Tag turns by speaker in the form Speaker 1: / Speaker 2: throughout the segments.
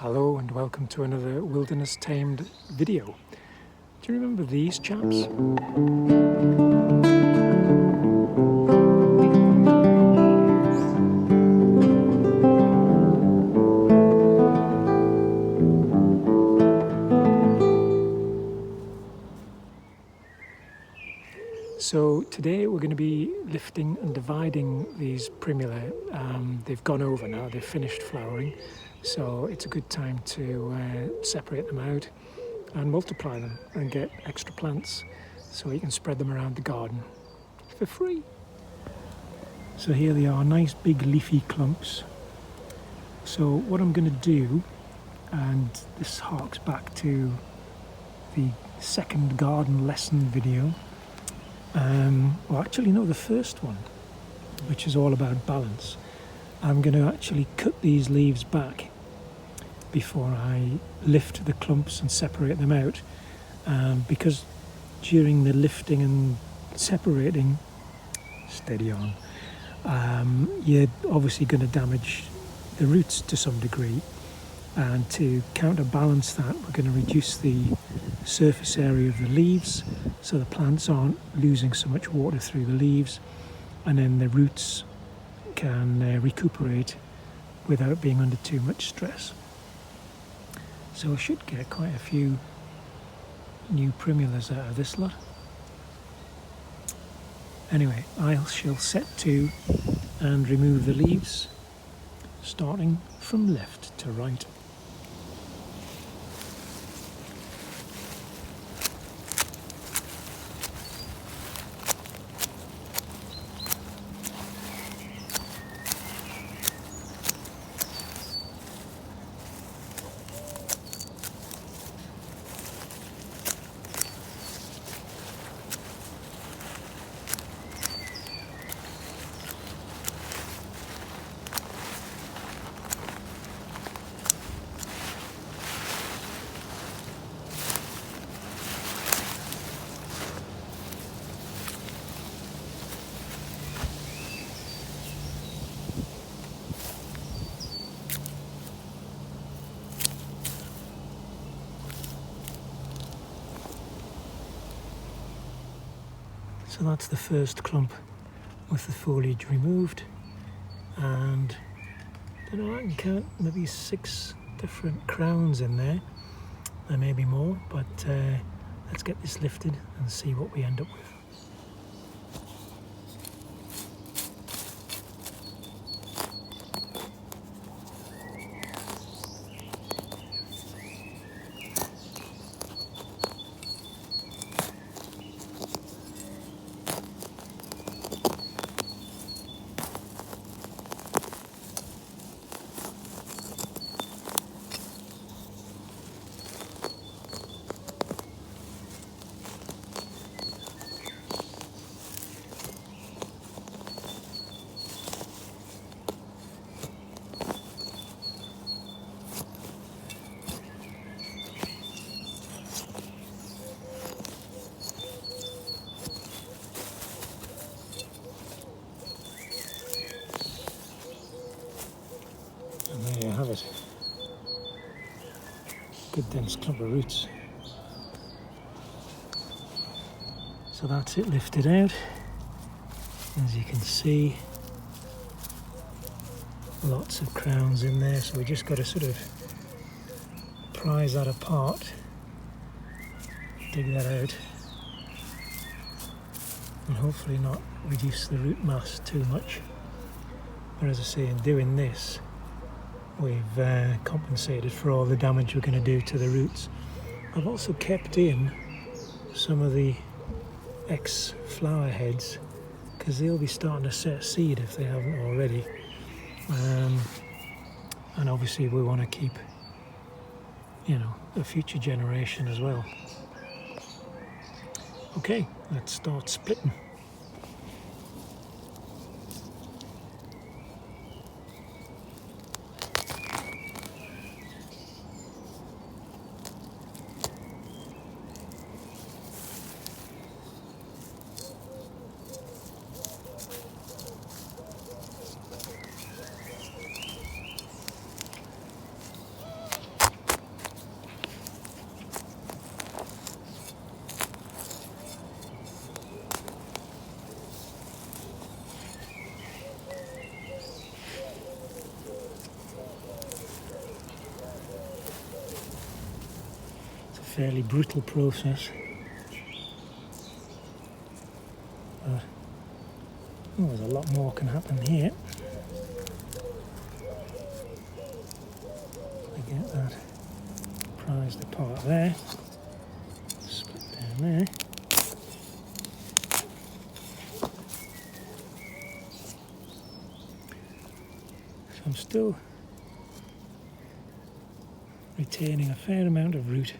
Speaker 1: Hello and welcome to another wilderness tamed video. Do you remember these chaps? So today we're going to be lifting and dividing these Primula. They've gone over now, they've finished flowering, so it's a good time to separate them out and multiply them and get extra plants so you can spread them around the garden for free. So here they are, nice big leafy clumps. So what I'm going to do, and this harks back to the second garden lesson video, well actually no, the first one, which is all about balance. I'm going to actually cut these leaves back before I lift the clumps and separate them out, because during the lifting and separating, steady on, you're obviously going to damage the roots to some degree, and to counterbalance that we're going to reduce the surface area of the leaves so the plants aren't losing so much water through the leaves, and then the roots can recuperate without being under too much stress. So I should get quite a few new primulas out of this lot. Anyway, I shall set to and remove the leaves, starting from left to right. So that's the first clump with the foliage removed, and I don't know, I can count maybe 6 different crowns in there. There may be more, but let's get this lifted and see what we end up with. And there you have it. Good dense clump of roots. So that's it lifted out. As you can see, lots of crowns in there, so we just got to sort of prise that apart, dig that out, and hopefully not reduce the root mass too much. But as I say, in doing this, we've compensated for all the damage we're going to do to the roots. I've also kept in some of the ex-flower heads, because they'll be starting to set seed if they haven't already. And obviously we want to keep, you know, a future generation as well. Okay, let's start splitting. fairly brittle process. Oh, there's a lot more can happen here. I get that prized apart there, split down there. So I'm still retaining a fair amount of root,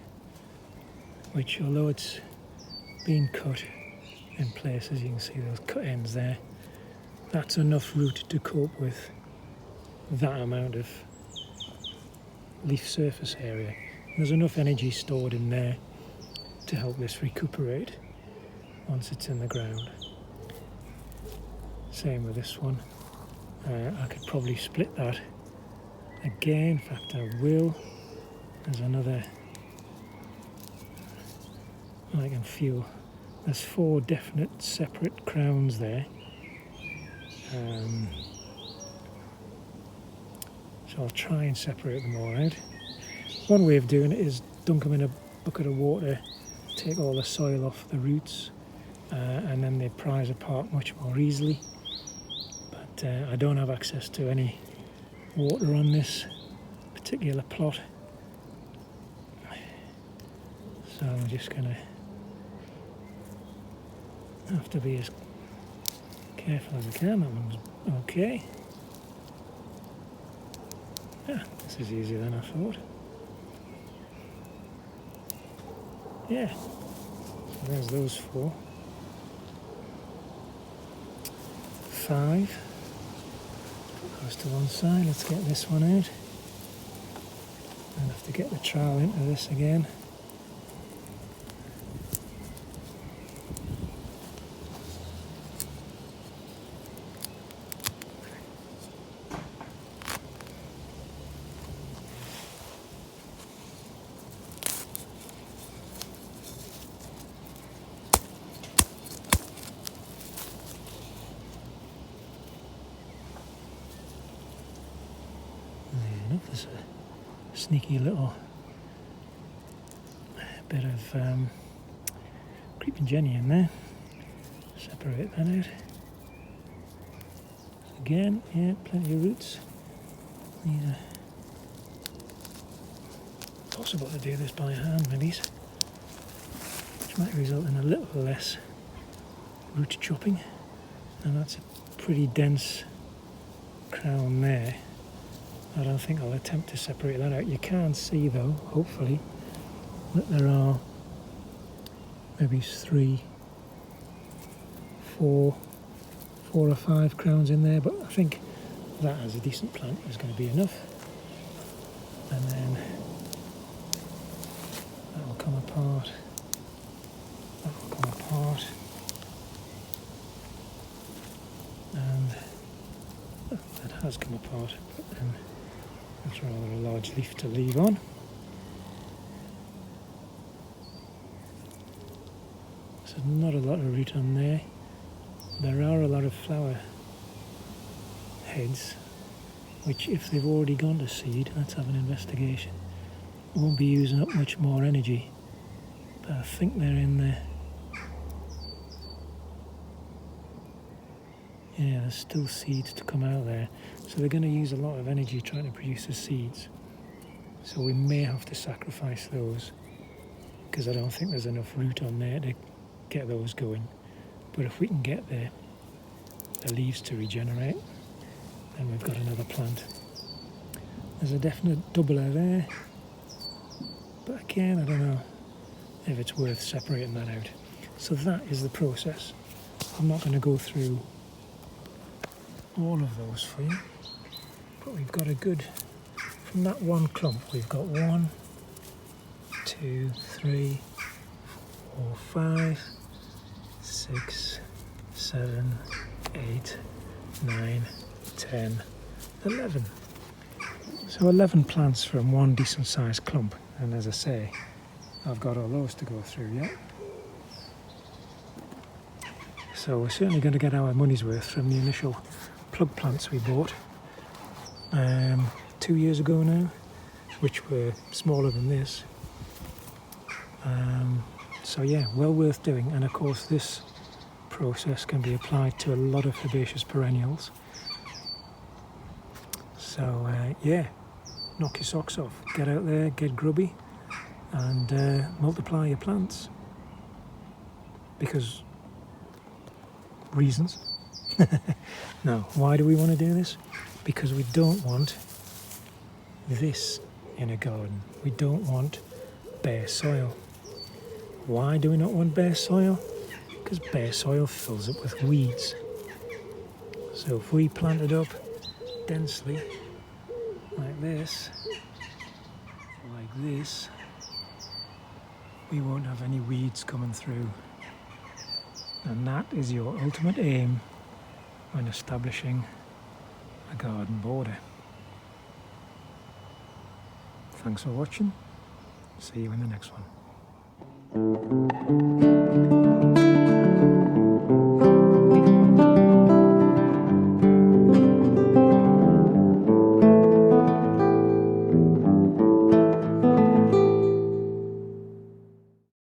Speaker 1: which, although it's been cut in places, you can see those cut ends there, that's enough root to cope with that amount of leaf surface area. There's enough energy stored in there to help this recuperate once it's in the ground. Same with this one. I could probably split that again, in fact I will. There's another, I can feel there's 4 definite separate crowns there. So I'll try and separate them all out. One way of doing it is dunk them in a bucket of water, take all the soil off the roots, and then they prise apart much more easily. But I don't have access to any water on this particular plot, so I'm just going to have to be as careful as I can. That one's okay. Yeah, this is easier than I thought. Yeah, so there's those 4. 5. Put those to one side. Let's get this one out. I'll have to get the trowel into this again. There's a sneaky little bit of creeping jenny in there. Separate that out. Again, yeah, plenty of roots. These are possible to do this by hand with these, which might result in a little less root chopping. And that's a pretty dense crown there. I don't think I'll attempt to separate that out. You can see though, hopefully, that there are maybe 3, 4 or 5 crowns in there, but I think that as a decent plant is going to be enough. And then that will come apart, that will come apart, and that has come apart, but then that's rather a large leaf to leave on. So not a lot of root on there. There are a lot of flower heads, which if they've already gone to seed, let's have an investigation, won't be using up much more energy. But I think they're in there. Yeah, there's still seeds to come out there. So they're going to use a lot of energy trying to produce the seeds. So we may have to sacrifice those, because I don't think there's enough root on there to get those going. But if we can get the leaves to regenerate, then we've got another plant. There's a definite doubler there. But again, I don't know if it's worth separating that out. So that is the process. I'm not going to go through all of those for you, but we've got a good, from that one clump we've got 1, 2, 3, 4, 5, 6, 7, 8, 9, 10, 11. So 11 plants from one decent sized clump, and as I say, I've got all those to go through yet. So we're certainly going to get our money's worth from the initial plug plants we bought 2 years ago now, which were smaller than this. So yeah, well worth doing. And of course this process can be applied to a lot of herbaceous perennials. So yeah, knock your socks off, get out there, get grubby, and multiply your plants. Because reasons. Now, why do we want to do this? Because we don't want this in a garden. We don't want bare soil. Why do we not want bare soil? Because bare soil fills up with weeds. So if we plant it up densely, like this, we won't have any weeds coming through. And that is your ultimate aim when establishing a garden border. Thanks for watching. See you in the next one.